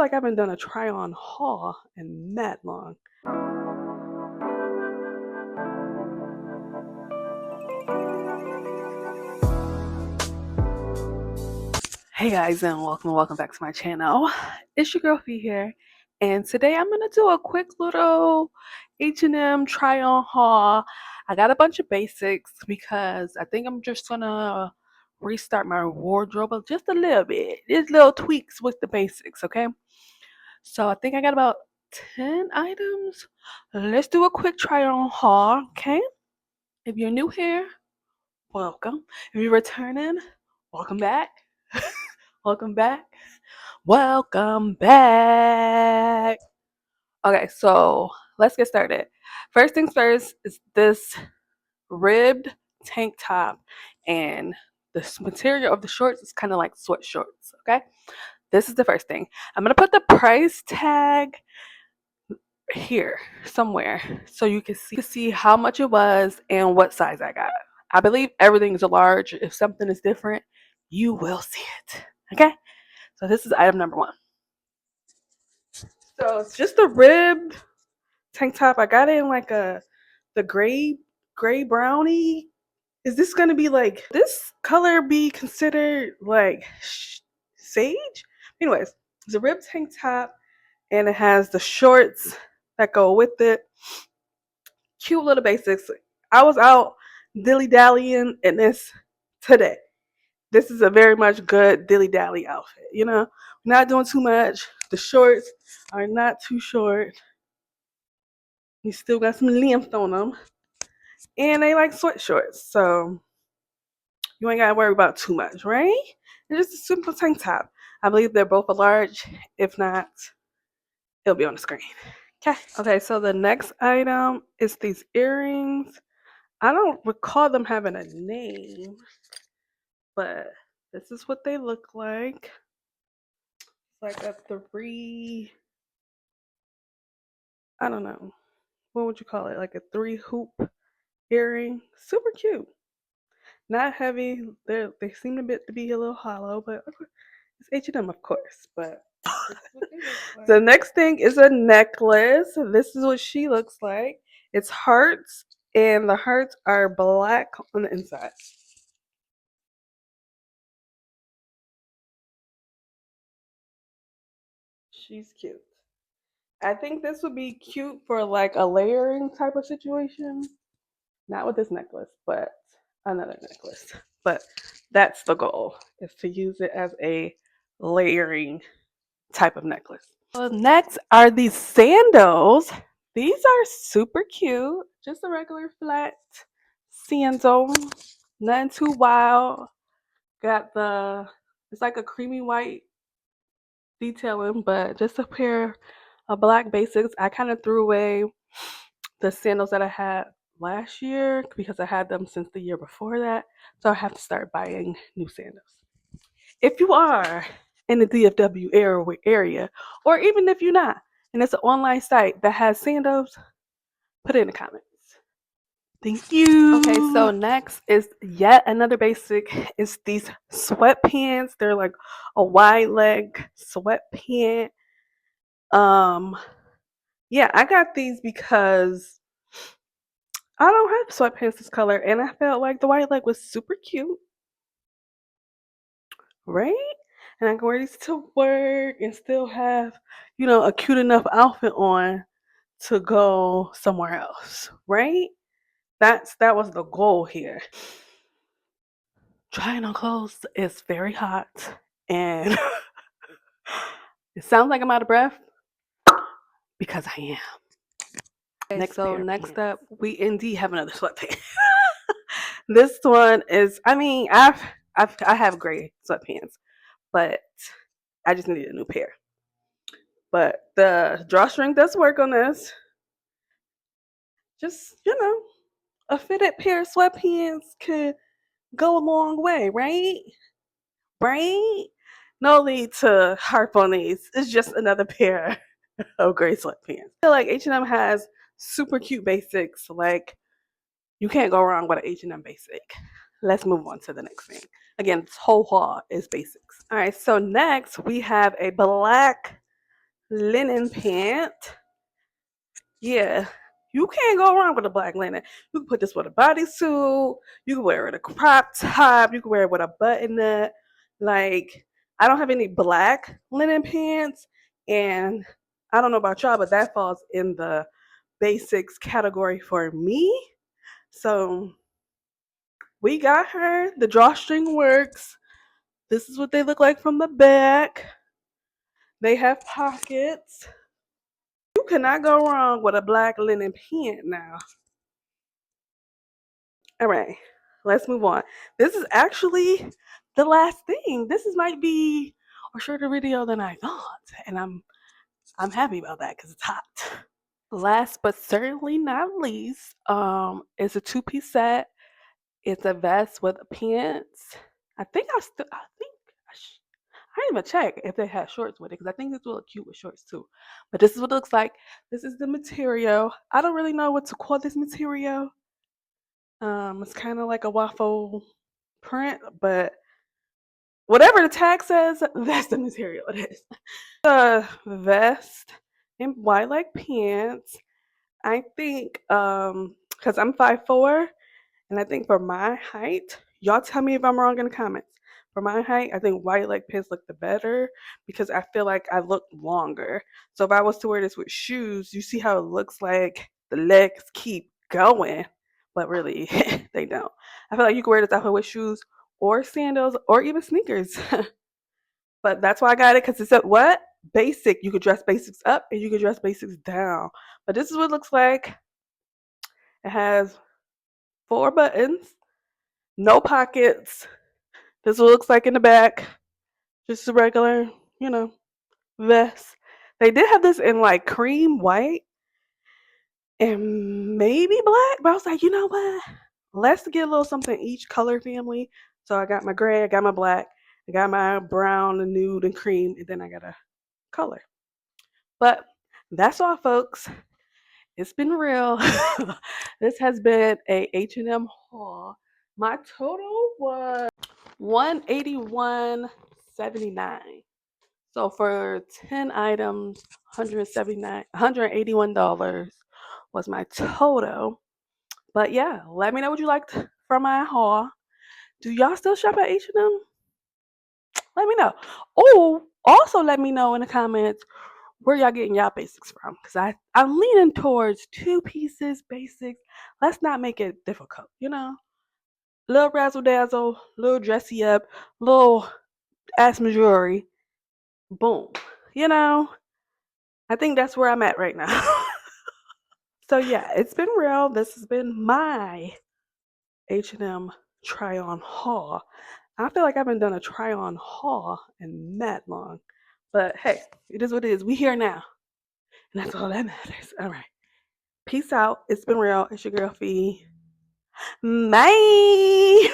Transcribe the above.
Like I haven't done a try on haul in that long. Hey guys, and welcome back to my channel. It's your girl Fee here, and today I'm gonna do a quick little H&M try on haul. I got a bunch of basics because I think I'm just gonna restart my wardrobe just a little bit. There's little tweaks with the basics, okay? So I think I got about 10 items. Let's do a quick try on haul, okay? If you're new here, welcome. If you're returning, welcome back. Welcome back. Welcome back. Okay, so let's get started. First things first is this ribbed tank top, and the material of the shorts is kind of like sweat shorts. Okay, this is the first thing. I'm gonna put the price tag here somewhere so you can see how much it was and what size I got. I believe everything is a large. If something is different, you will see it. Okay, so this is item number one. So it's just a ribbed tank top. I got it in like the gray brownie. Is this gonna be like this color be considered like sage? Anyways, it's a ribbed tank top and it has the shorts that go with it. Cute little basics. I was out dilly dallying in this today. This is a very much good dilly dally outfit. You know, not doing too much. The shorts are not too short. You still got some length on them, and they like sweat shorts, so you ain't gotta worry about too much, right? It's just a simple tank top. I believe they're both a large. If not, it'll be on the screen. Okay, so the next item is these earrings. I don't recall them having a name, but this is what they look like. It's like a three, I don't know, what would you call it? Like a three hoop earring. Super cute. Not heavy. They seem to be a little hollow, but it's H&M, of course. But the next thing is a necklace. This is what she looks like. It's hearts, and the hearts are black on the inside. She's cute. I think this would be cute for like a layering type of situation. Not with this necklace, but another necklace. But that's the goal, is to use it as a layering type of necklace. So next are these sandals. These are super cute. Just a regular flat sandal. Nothing too wild. Got it's like a creamy white detailing, but just a pair of black basics. I kind of threw away the sandals that I had last year because I had them since the year before that. So I have to start buying new sandals. If you are in the DFW area, or even if you're not, and it's an online site that has sandals, put it in the comments. Thank you. Okay, so next is yet another basic. It's these sweatpants. They're like a wide leg sweatpant. Yeah, I got these because I don't have sweatpants this color, and I felt like the white leg was super cute, right? And I can wear these to work and still have, a cute enough outfit on to go somewhere else, right? That was the goal here. Trying on clothes is very hot, and it sounds like I'm out of breath because I am. Okay, next up, we indeed have another sweatpants. This one is, I have gray sweatpants, but I just need a new pair. But the drawstring does work on this. Just, a fitted pair of sweatpants could go a long way, right? Right? No need to harp on these. It's just another pair of gray sweatpants. I feel like H&M has super cute basics. Like, you can't go wrong with an H&M basic. Let's move on to the next thing. Again, this whole haul is basics. All right, so next we have a black linen pant. Yeah, you can't go wrong with a black linen. You can put this with a bodysuit. You can wear it a crop top. You can wear it with a button up. Like, I don't have any black linen pants, and I don't know about y'all, but that falls in the basics category for me. So we got her. The drawstring works. This is what they look like from the back. They have pockets. You cannot go wrong with a black linen pant now. All right, let's move on. This is actually the last thing. Might be a shorter video than I thought, and I'm happy about that because it's hot. Last but certainly not least, it's a two-piece set. It's a vest with pants. I think I didn't even check if they had shorts with it because I think this will look cute with shorts too. But this is what it looks like. This is the material. I don't really know what to call this material. It's kind of like a waffle print, but whatever the tag says, that's the material it is. The vest and white like pants. I think because I'm 5'4", and I think for my height, y'all tell me if I'm wrong in the comments. For my height, I think white leg pants look the better because I feel like I look longer. So if I was to wear this with shoes, you see how it looks like the legs keep going, but really they don't. I feel like you can wear this outfit with shoes or sandals or even sneakers. But that's why I got it because it's a what? Basic. You could dress basics up and you could dress basics down. But this is what it looks like. It has 4 buttons, no pockets. This is what it looks like in the back. Just a regular, you know, vest. They did have this in like cream white and maybe black, but I was like, you know what? Let's get a little something each color family. So I got my gray, I got my black, I got my brown and nude and cream, and then I got a color. But that's all, folks. It's been real. This has been a H&M haul. My total was $181.79. So for 10 items, $181 was my total. But yeah, let me know what you liked from my haul. Do y'all still shop at H&M? Let me know. Oh, also let me know in the comments where y'all getting y'all basics from. Because I'm leaning towards 2 pieces basics. Let's not make it difficult, you know? Little razzle dazzle, little dressy up, little ass majority. Boom. You know? I think that's where I'm at right now. So yeah, it's been real. This has been my H&M try-on haul. I feel like I haven't done a try-on haul in that long. But hey, it is what it is. We here now. And that's all that matters. All right. Peace out. It's been real. It's your girl Fee. Bye.